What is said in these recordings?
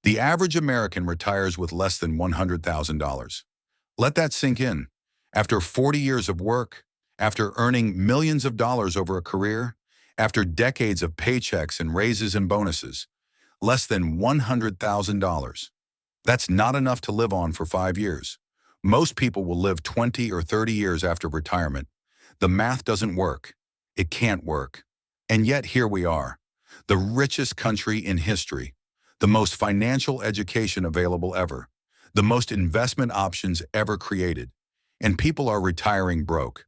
The average American retires with less than $100,000. Let that sink in. After 40 years of work, after earning millions of dollars over a career, after decades of paychecks and raises and bonuses, less than $100,000. That's not enough to live on for 5 years. Most people will live 20 or 30 years after retirement. The math doesn't work. It can't work. And yet here we are, the richest country in history, the most financial education available ever, the most investment options ever created, and people are retiring broke.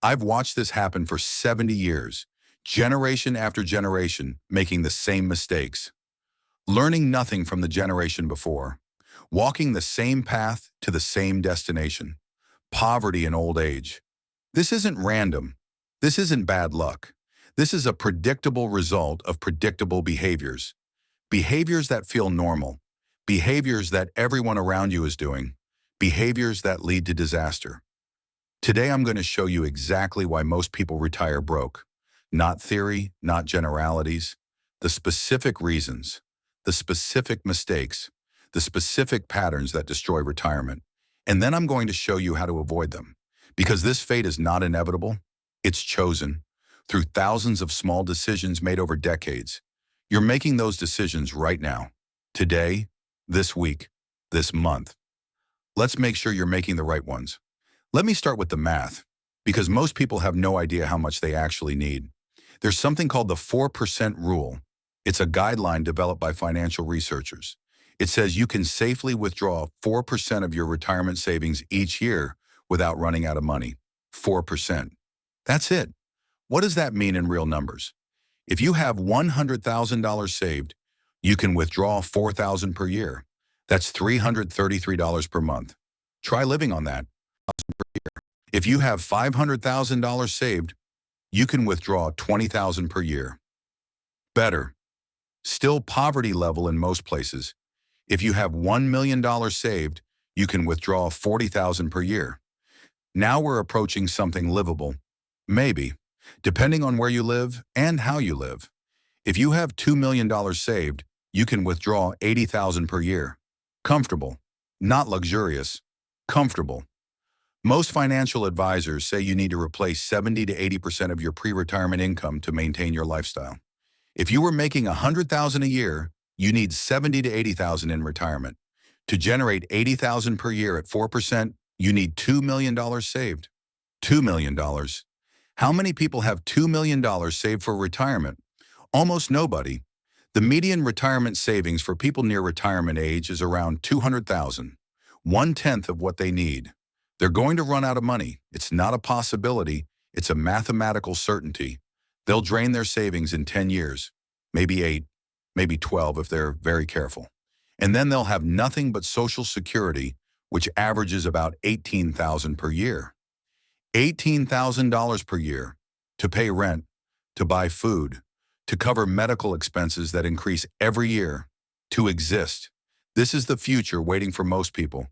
I've watched this happen for 70 years, generation after generation, making the same mistakes, learning nothing from the generation before, walking the same path to the same destination, poverty and old age. This isn't random. This isn't bad luck. This is a predictable result of predictable behaviors. Behaviors that feel normal, behaviors that everyone around you is doing, behaviors that lead to disaster. Today I'm going to show you exactly why most people retire broke. Not theory, not generalities, the specific reasons, the specific mistakes, the specific patterns that destroy retirement. And then I'm going to show you how to avoid them. Because this fate is not inevitable, it's chosen through thousands of small decisions made over decades. You're making those decisions right now, today, this week, this month. Let's make sure you're making the right ones. Let me start with the math, because most people have no idea how much they actually need. There's something called the 4% rule. It's a guideline developed by financial researchers. It says you can safely withdraw 4% of your retirement savings each year without running out of money. 4%. That's it. What does that mean in real numbers? If you have $100,000 saved, you can withdraw $4,000 per year. That's $333 per month. Try living on that. If you have $500,000 saved, you can withdraw $20,000 per year. Better. Still poverty level in most places. If you have $1 million saved, you can withdraw $40,000 per year. Now we're approaching something livable. Maybe, depending on where you live and how you live. If you have $2 million saved, you can withdraw $80,000 per year. Comfortable, not luxurious, comfortable. Most financial advisors say you need to replace 70 to 80% of your pre-retirement income to maintain your lifestyle. If you were making $100,000 a year, you need $70 to $80,000 in retirement. To generate $80,000 per year at 4%, you need $2 million saved. $2 million. How many people have $2 million saved for retirement? Almost nobody. The median retirement savings for people near retirement age is around $200,000, 1/10 of what they need. They're going to run out of money. It's not a possibility. It's a mathematical certainty. They'll drain their savings in 10 years, maybe 8, maybe 12 if they're very careful. And then they'll have nothing but Social Security, which averages about $18,000 per year. $18,000 per year to pay rent, to buy food, to cover medical expenses that increase every year, to exist. This is the future waiting for most people.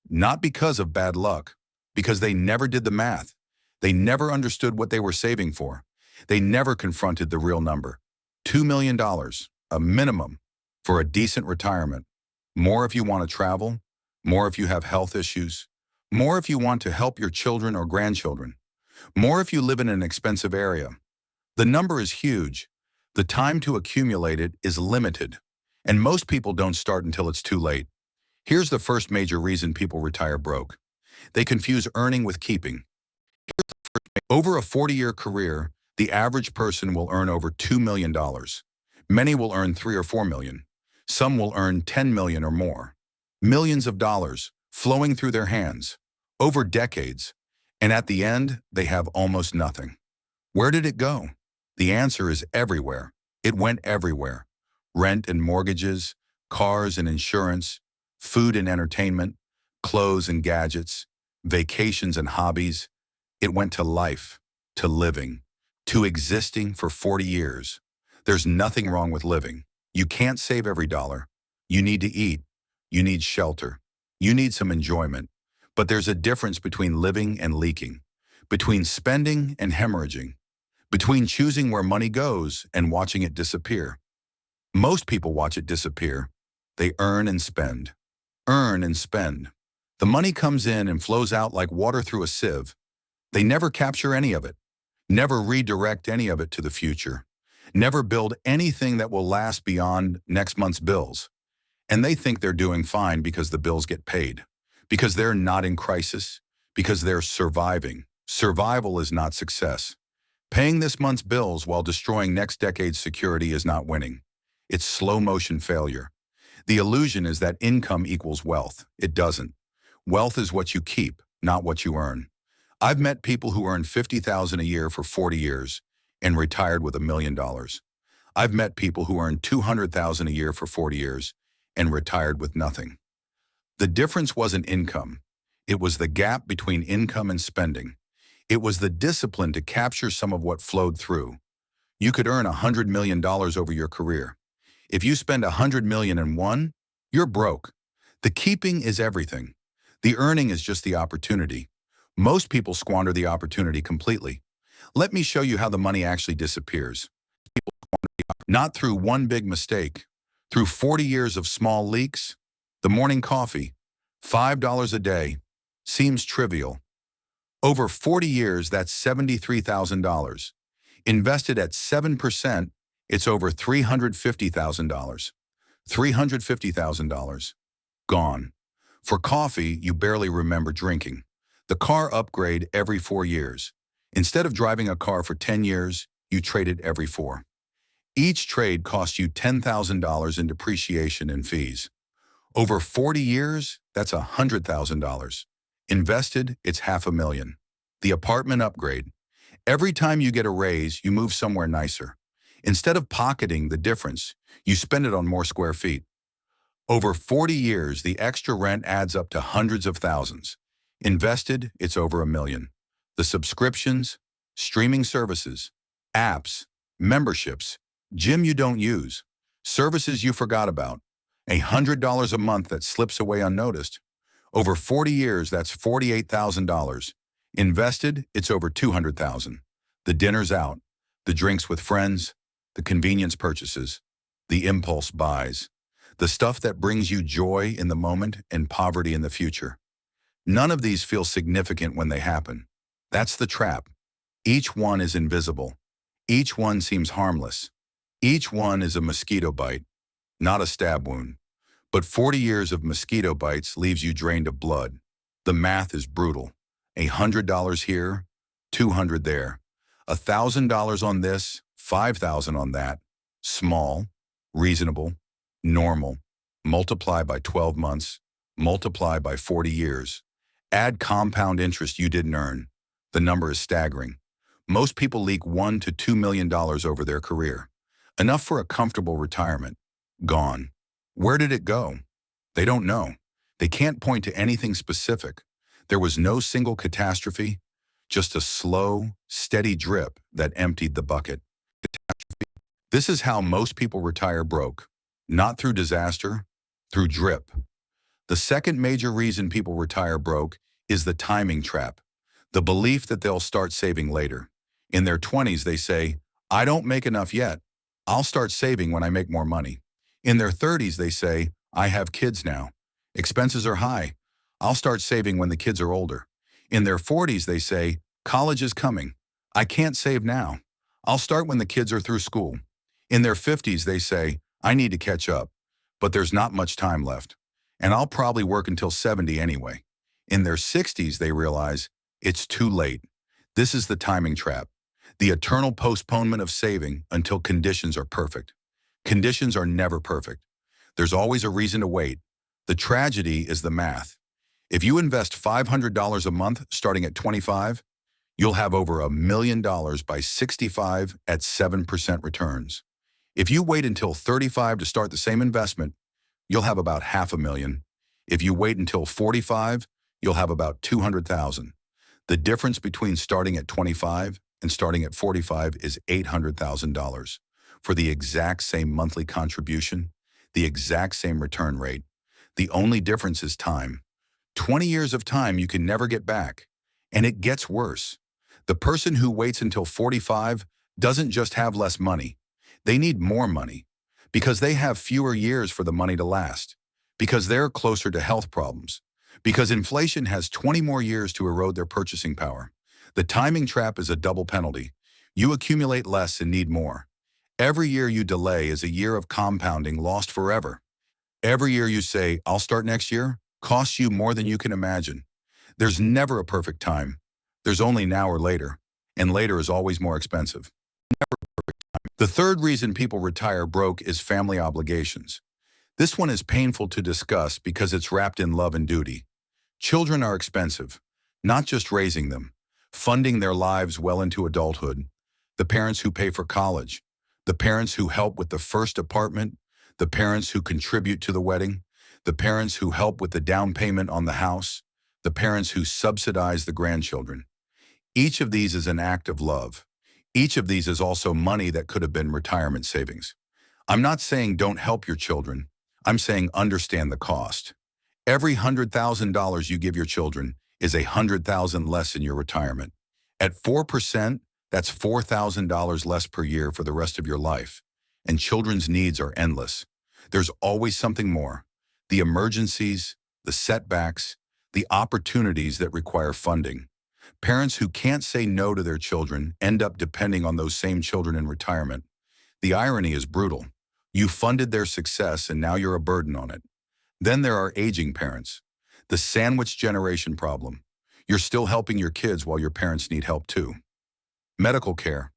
Not because of bad luck, because they never did the math. They never understood what they were saving for. They never confronted the real number. $2 million, a minimum, for a decent retirement. More if you want to travel, more if you have health issues, more if you want to help your children or grandchildren, more if you live in an expensive area. The number is huge. The time to accumulate it is limited, and most people don't start until it's too late. Here's the first major reason people retire broke. They confuse earning with keeping. Over a 40-year career, the average person will earn over $2 million. Many will earn $3 or $4 million. Some will earn $10 million or more. Millions of dollars flowing through their hands over decades, and at the end, they have almost nothing. Where did it go? The answer is everywhere. It went everywhere. Rent and mortgages, cars and insurance, food and entertainment, clothes and gadgets, vacations and hobbies. It went to life, to living, to existing for 40 years. There's nothing wrong with living. You can't save every dollar. You need to eat. You need shelter. You need some enjoyment. But there's a difference between living and leaking, between spending and hemorrhaging, between choosing where money goes and watching it disappear. Most people watch it disappear. They earn and spend. Earn and spend. The money comes in and flows out like water through a sieve. They never capture any of it. Never redirect any of it to the future. Never build anything that will last beyond next month's bills. And they think they're doing fine because the bills get paid. Because they're not in crisis. Because they're surviving. Survival is not success. Paying this month's bills while destroying next decade's security is not winning. It's slow-motion failure. The illusion is that income equals wealth. It doesn't. Wealth is what you keep, not what you earn. I've met people who earned $50,000 a year for 40 years and retired with $1 million. I've met people who earned $200,000 a year for 40 years and retired with nothing. The difference wasn't income. It was the gap between income and spending. It was the discipline to capture some of what flowed through. You could earn $100 million over your career. If you spend $100 million in one, you're broke. The keeping is everything. The earning is just the opportunity. Most people squander the opportunity completely. Let me show you how the money actually disappears. Not through one big mistake, through 40 years of small leaks. The morning coffee, $5 a day, seems trivial. Over 40 years, that's $73,000. Invested at 7%, it's over $350,000. $350,000. Gone. For coffee, you barely remember drinking. The car upgrade every 4 years. Instead of driving a car for 10 years, you trade it every 4. Each trade costs you $10,000 in depreciation and fees. Over 40 years, that's $100,000. Invested, it's $500,000. The apartment upgrade. Every time you get a raise, you move somewhere nicer. Instead of pocketing the difference, you spend it on more square feet. Over 40 years, the extra rent adds up to hundreds of thousands. Invested, it's over $1 million. The subscriptions, streaming services, apps, memberships, gym you don't use, services you forgot about, $100 a month that slips away unnoticed. Over 40 years, that's $48,000. Invested, it's over $200,000. The dinners out, the drinks with friends, the convenience purchases, the impulse buys, the stuff that brings you joy in the moment and poverty in the future. None of these feel significant when they happen. That's the trap. Each one is invisible. Each one seems harmless. Each one is a mosquito bite, not a stab wound. But 40 years of mosquito bites leaves you drained of blood. The math is brutal. $100 here, $200 there. $1,000 on this, $5,000 on that. Small, reasonable, normal. Multiply by 12 months. Multiply by 40 years. Add compound interest you didn't earn. The number is staggering. Most people leak $1 to $2 million over their career. Enough for a comfortable retirement. Gone. Where did it go? They don't know. They can't point to anything specific. There was no single catastrophe, just a slow, steady drip that emptied the bucket. This is how most people retire broke. Not through disaster, through drip. The second major reason people retire broke is the timing trap. The belief that they'll start saving later. In their 20s, they say, I don't make enough yet. I'll start saving when I make more money. In their 30s, they say, I have kids now. Expenses are high. I'll start saving when the kids are older. In their 40s, they say, college is coming. I can't save now. I'll start when the kids are through school. In their 50s, they say, I need to catch up, but there's not much time left. And I'll probably work until 70 anyway. In their 60s, they realize, it's too late. This is the timing trap. The eternal postponement of saving until conditions are perfect. Conditions are never perfect. There's always a reason to wait. The tragedy is the math. If you invest $500 a month starting at 25, you'll have over $1 million by 65 at 7% returns. If you wait until 35 to start the same investment, you'll have about $500,000. If you wait until 45, you'll have about $200,000. The difference between starting at 25 and starting at 45 is $800,000 for the exact same monthly contribution, the exact same return rate. The only difference is time. 20 years of time you can never get back. And it gets worse. The person who waits until 45 doesn't just have less money. They need more money Because they have fewer years for the money to last. Because they're closer to health problems. Because inflation has 20 more years to erode their purchasing power. The timing trap is a double penalty. You accumulate less and need more. Every year you delay is a year of compounding lost forever. Every year you say, I'll start next year, costs you more than you can imagine. There's never a perfect time. There's only now or later. And later is always more expensive. The third reason people retire broke is family obligations. This one is painful to discuss because it's wrapped in love and duty. Children are expensive, not just raising them, funding their lives well into adulthood, the parents who pay for college, the parents who help with the first apartment, the parents who contribute to the wedding, the parents who help with the down payment on the house, the parents who subsidize the grandchildren. Each of these is an act of love. Each of these is also money that could have been retirement savings. I'm not saying don't help your children. I'm saying understand the cost. Every $100,000 you give your children is $100,000 less in your retirement. At 4%, that's $4,000 less per year for the rest of your life. And children's needs are endless. There's always something more. The emergencies, the setbacks, the opportunities that require funding. Parents who can't say no to their children end up depending on those same children in retirement. The irony is brutal. You funded their success and now you're a burden on it. Then there are aging parents. The sandwich generation problem. You're still helping your kids while your parents need help too. Medical care,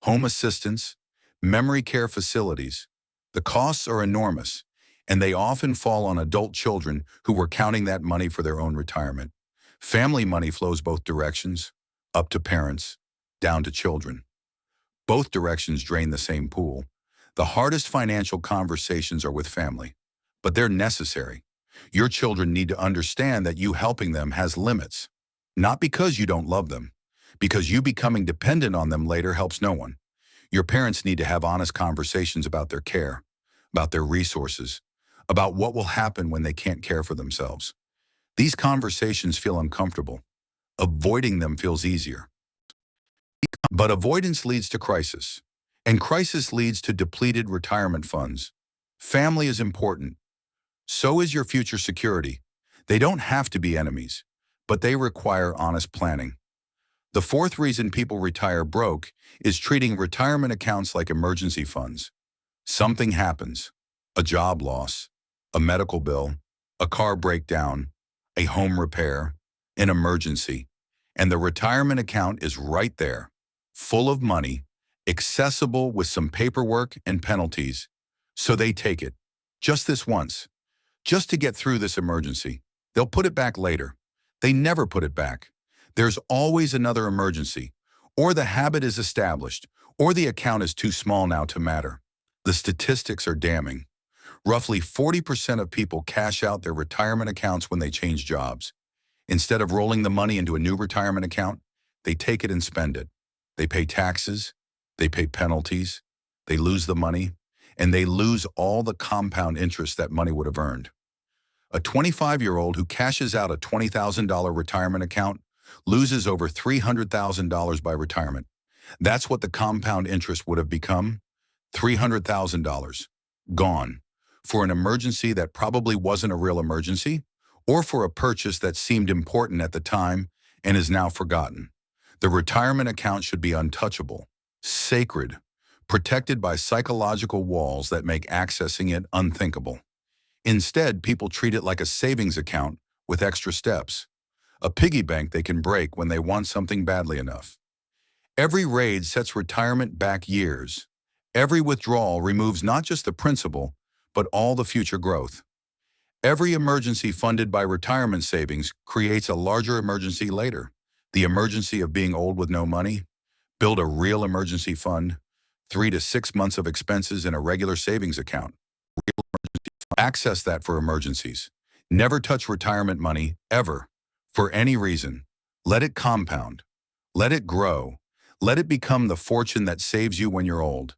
home assistance, memory care facilities. The costs are enormous, and they often fall on adult children who were counting that money for their own retirement. Family money flows both directions, up to parents, down to children. Both directions drain the same pool. The hardest financial conversations are with family, but they're necessary. Your children need to understand that you helping them has limits, not because you don't love them, because you becoming dependent on them later helps no one. Your parents need to have honest conversations about their care, about their resources, about what will happen when they can't care for themselves. These conversations feel uncomfortable. Avoiding them feels easier. But avoidance leads to crisis, and crisis leads to depleted retirement funds. Family is important. So is your future security. They don't have to be enemies, but they require honest planning. The fourth reason people retire broke is treating retirement accounts like emergency funds. Something happens, a job loss, a medical bill, a car breakdown, a home repair, an emergency, and the retirement account is right there, full of money, accessible with some paperwork and penalties. So they take it, just this once, just to get through this emergency. They'll put it back later. They never put it back. There's always another emergency, or the habit is established, or the account is too small now to matter. The statistics are damning. Roughly 40% of people cash out their retirement accounts when they change jobs. Instead of rolling the money into a new retirement account, they take it and spend it. They pay taxes, they pay penalties, they lose the money, and they lose all the compound interest that money would have earned. A 25-year-old who cashes out a $20,000 retirement account loses over $300,000 by retirement. That's what the compound interest would have become, $300,000. Gone. For an emergency that probably wasn't a real emergency, or for a purchase that seemed important at the time and is now forgotten. The retirement account should be untouchable, sacred, protected by psychological walls that make accessing it unthinkable. Instead, people treat it like a savings account with extra steps, a piggy bank they can break when they want something badly enough. Every raid sets retirement back years. Every withdrawal removes not just the principal, but all the future growth. Every emergency funded by retirement savings creates a larger emergency later. The emergency of being old with no money. Build a real emergency fund. 3 to 6 months of expenses in a regular savings account. Access that for emergencies. Never touch retirement money, ever, for any reason. Let it compound. Let it grow. Let it become the fortune that saves you when you're old.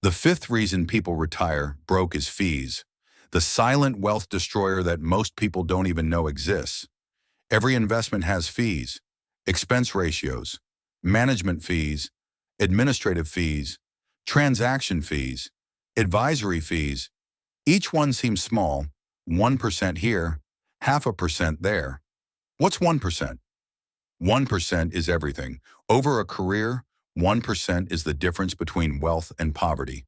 The fifth reason people retire broke is fees, the silent wealth destroyer that most people don't even know exists. Every investment has fees, expense ratios, management fees, administrative fees, transaction fees. Advisory fees. Each one seems small, 1% here, 0.5% there. What's 1%? 1% is everything. Over a career, 1% is the difference between wealth and poverty.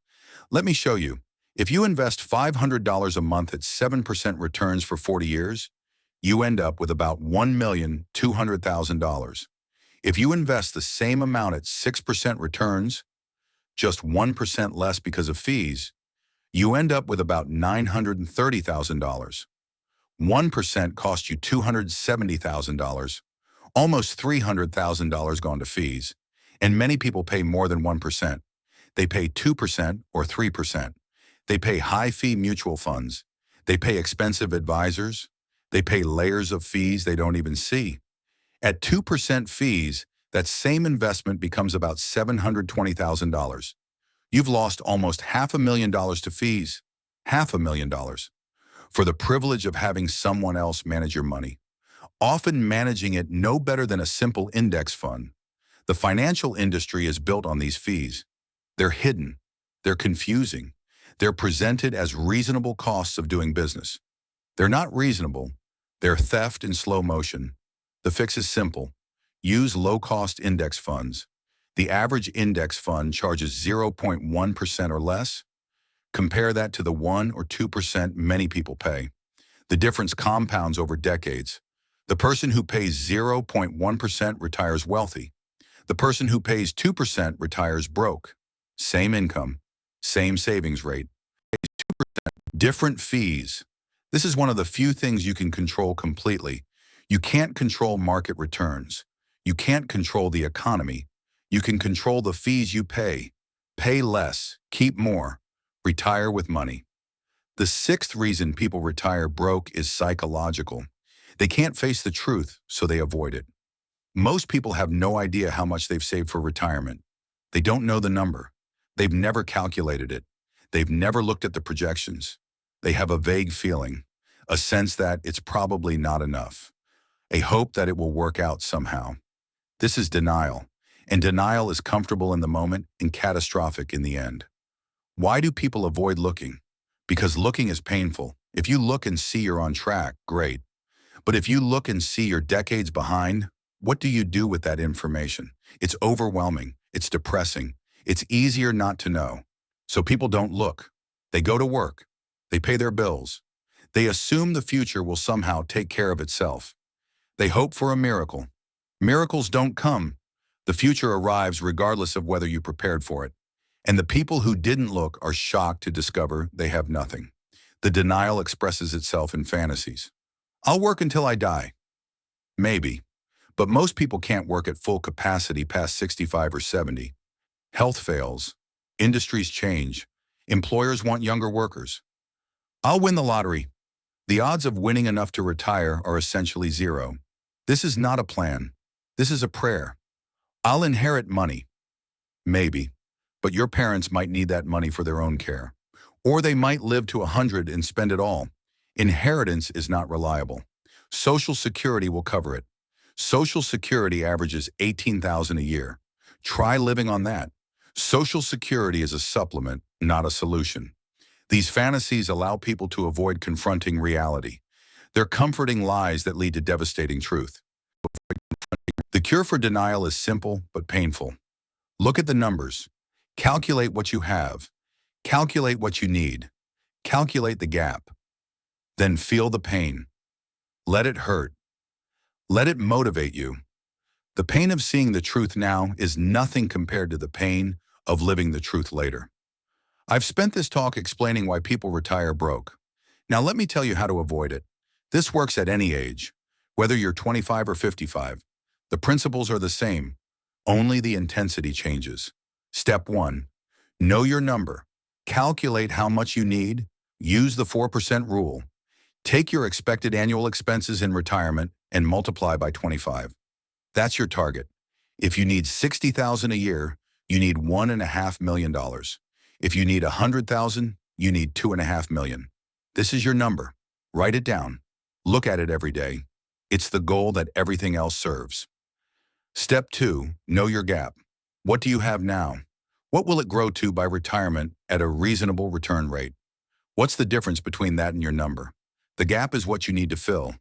Let me show you. If you invest $500 a month at 7% returns for 40 years, you end up with about $1,200,000. If you invest the same amount at 6% returns, just 1% less because of fees, you end up with about $930,000. 1% cost you $270,000, almost $300,000 gone to fees, and many people pay more than 1%. They pay 2% or 3%. They pay high-fee mutual funds. They pay expensive advisors. They pay layers of fees they don't even see. At 2% fees, that same investment becomes about $720,000. You've lost almost $500,000 to fees. $500,000. For the privilege of having someone else manage your money, often managing it no better than a simple index fund. The financial industry is built on these fees. They're hidden. They're confusing. They're presented as reasonable costs of doing business. They're not reasonable. They're theft in slow motion. The fix is simple. Use low-cost index funds. The average index fund charges 0.1% or less. Compare that to the 1 or 2% many people pay. The difference compounds over decades. The person who pays 0.1% retires wealthy. The person who pays 2% retires broke. Same income, same savings rate. Different fees. This is one of the few things you can control completely. You can't control market returns. You can't control the economy. You can control the fees you pay. Pay less, keep more, retire with money. The sixth reason people retire broke is psychological. They can't face the truth, so they avoid it. Most people have no idea how much they've saved for retirement. They don't know the number. They've never calculated it. They've never looked at the projections. They have a vague feeling, a sense that it's probably not enough, a hope that it will work out somehow. This is denial, and denial is comfortable in the moment and catastrophic in the end. Why do people avoid looking? Because looking is painful. If you look and see you're on track, great. But if you look and see you're decades behind, what do you do with that information? It's overwhelming. It's depressing. It's easier not to know. So people don't look. They go to work. They pay their bills. They assume the future will somehow take care of itself. They hope for a miracle. Miracles don't come. The future arrives regardless of whether you prepared for it. And the people who didn't look are shocked to discover they have nothing. The denial expresses itself in fantasies. I'll work until I die. Maybe. But most people can't work at full capacity past 65 or 70. Health fails. Industries change. Employers want younger workers. I'll win the lottery. The odds of winning enough to retire are essentially zero. This is not a plan. This is a prayer. I'll inherit money. Maybe. But your parents might need that money for their own care. Or they might live to 100 and spend it all. Inheritance is not reliable. Social Security will cover it. Social Security averages $18,000 a year. Try living on that. Social Security is a supplement, not a solution. These fantasies allow people to avoid confronting reality. They're comforting lies that lead to devastating truth. The cure for denial is simple but painful. Look at the numbers. Calculate what you have. Calculate what you need. Calculate the gap. Then feel the pain. Let it hurt. Let it motivate you. The pain of seeing the truth now is nothing compared to the pain of living the truth later. I've spent this talk explaining why people retire broke. Now let me tell you how to avoid it. This works at any age, whether you're 25 or 55. The principles are the same, only the intensity changes. Step 1. Know your number. Calculate how much you need. Use the 4% rule. Take your expected annual expenses in retirement and multiply by 25. That's your target. If you need $60,000 a year, you need $1.5 million. If you need $100,000, you need $2.5 million. This is your number. Write it down. Look at it every day. It's the goal that everything else serves. Step 2, know your gap. What do you have now? What will it grow to by retirement at a reasonable return rate? What's the difference between that and your number? The gap is what you need to fill.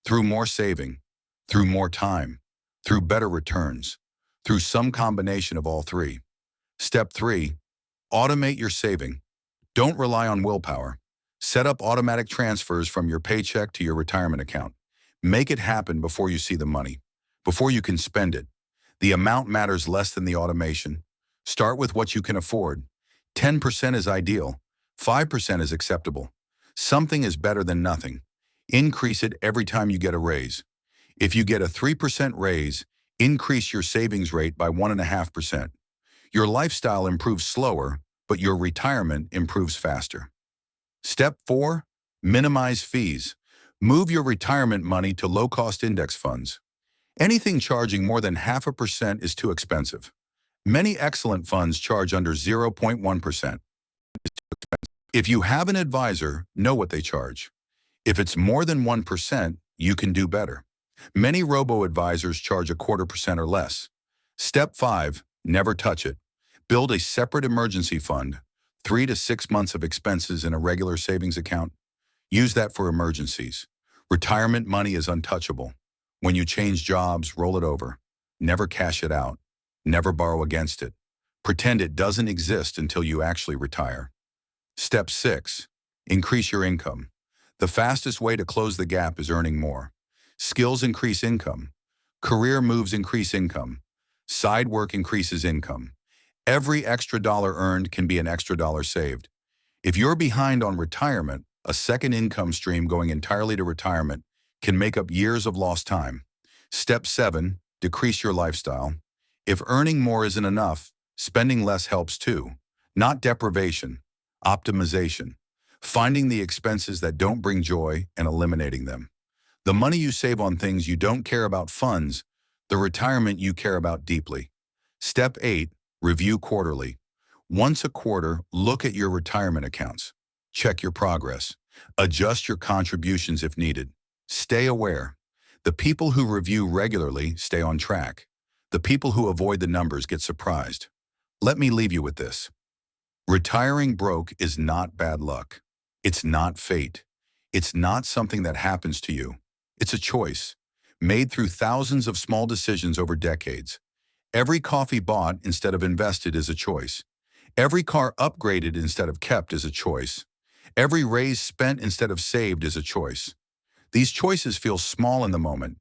Through more saving, through more time, through better returns, through some combination of all three. Step 3. Automate your saving. Don't rely on willpower. Set up automatic transfers from your paycheck to your retirement account. Make it happen before you see the money, before you can spend it. The amount matters less than the automation. Start with what you can afford. 10% is ideal. 5% is acceptable. Something is better than nothing. Increase it every time you get a raise. If you get a 3% raise, increase your savings rate by 1.5%. Your lifestyle improves slower, but your retirement improves faster. Step 4. Minimize fees. Move your retirement money to low-cost index funds. Anything charging more than 0.5% is too expensive. Many excellent funds charge under 0.1%. If you have an advisor, know what they charge. If it's more than 1%, you can do better. Many robo-advisors charge 0.25% or less. Step 5. Never touch it. Build a separate emergency fund, 3 to 6 months of expenses in a regular savings account. Use that for emergencies. Retirement money is untouchable. When you change jobs, roll it over. Never cash it out. Never borrow against it. Pretend it doesn't exist until you actually retire. Step 6. Increase your income. The fastest way to close the gap is earning more. Skills increase income. Career moves increase income. Side work increases income. Every extra dollar earned can be an extra dollar saved. If you're behind on retirement, a second income stream going entirely to retirement can make up years of lost time. Step 7. Decrease your lifestyle. If earning more isn't enough, spending less helps too. Not deprivation, optimization. Finding the expenses that don't bring joy and eliminating them. The money you save on things you don't care about funds, the retirement you care about deeply. Step 8. Review quarterly. Once a quarter, look at your retirement accounts. Check your progress. Adjust your contributions if needed. Stay aware. The people who review regularly stay on track. The people who avoid the numbers get surprised. Let me leave you with this. Retiring broke is not bad luck. It's not fate. It's not something that happens to you. It's a choice, made through thousands of small decisions over decades. Every coffee bought instead of invested is a choice. Every car upgraded instead of kept is a choice. Every raise spent instead of saved is a choice. These choices feel small in the moment.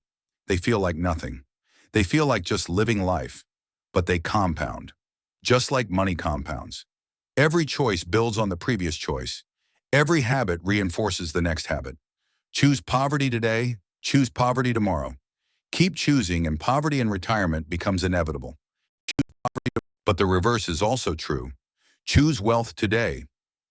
They feel like nothing. They feel like just living life, but they compound, just like money compounds. Every choice builds on the previous choice. Every habit reinforces the next habit. Choose poverty today, choose poverty tomorrow. Keep choosing and poverty in retirement becomes inevitable. But the reverse is also true. Choose wealth today.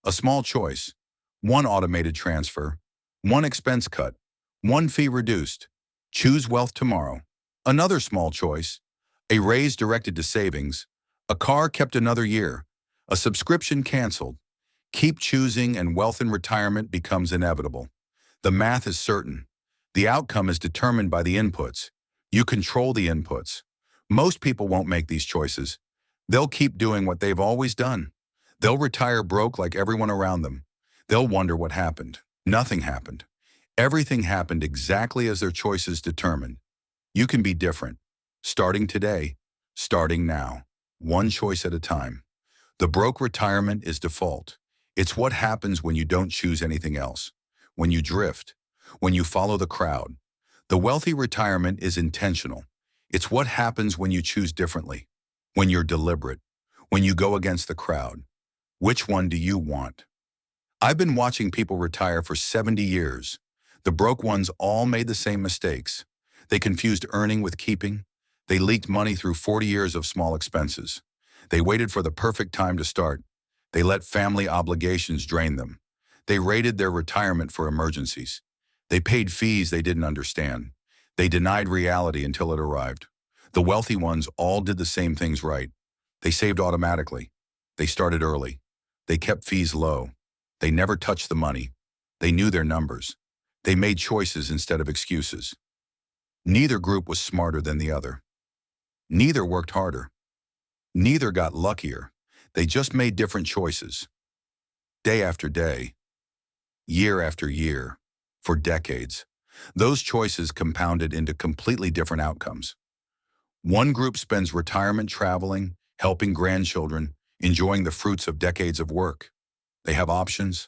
A small choice. One automated transfer. One expense cut. One fee reduced. Choose wealth tomorrow. Another small choice. A raise directed to savings. A car kept another year. A subscription canceled. Keep choosing and wealth in retirement becomes inevitable. The math is certain. The outcome is determined by the inputs. You control the inputs. Most people won't make these choices. They'll keep doing what they've always done. They'll retire broke like everyone around them. They'll wonder what happened. Nothing happened. Everything happened exactly as their choices determined. You can be different. Starting today. Starting now. One choice at a time. The broke retirement is default. It's what happens when you don't choose anything else. When you drift. When you follow the crowd. The wealthy retirement is intentional. It's what happens when you choose differently. When you're deliberate. When you go against the crowd. Which one do you want? I've been watching people retire for 70 years. The broke ones all made the same mistakes. They confused earning with keeping. They leaked money through 40 years of small expenses. They waited for the perfect time to start. They let family obligations drain them. They raided their retirement for emergencies. They paid fees they didn't understand. They denied reality until it arrived. The wealthy ones all did the same things right. They saved automatically. They started early. They kept fees low. They never touched the money. They knew their numbers. They made choices instead of excuses. Neither group was smarter than the other. Neither worked harder. Neither got luckier. They just made different choices, day after day, year after year, for decades. Those choices compounded into completely different outcomes. One group spends retirement traveling, helping grandchildren, enjoying the fruits of decades of work. They have options,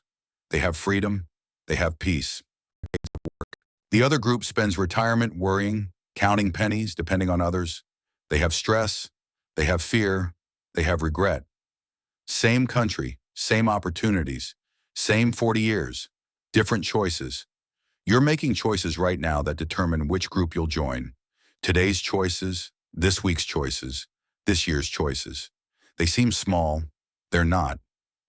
they have freedom, they have peace. The other group spends retirement worrying, counting pennies, depending on others. They have stress, they have fear, they have regret. Same country, same opportunities, same 40 years, different choices. You're making choices right now that determine which group you'll join. Today's choices, this week's choices, this year's choices. They seem small. They're not.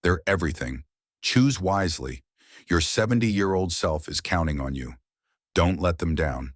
They're everything. Choose wisely. Your 70-year-old self is counting on you. Don't let them down.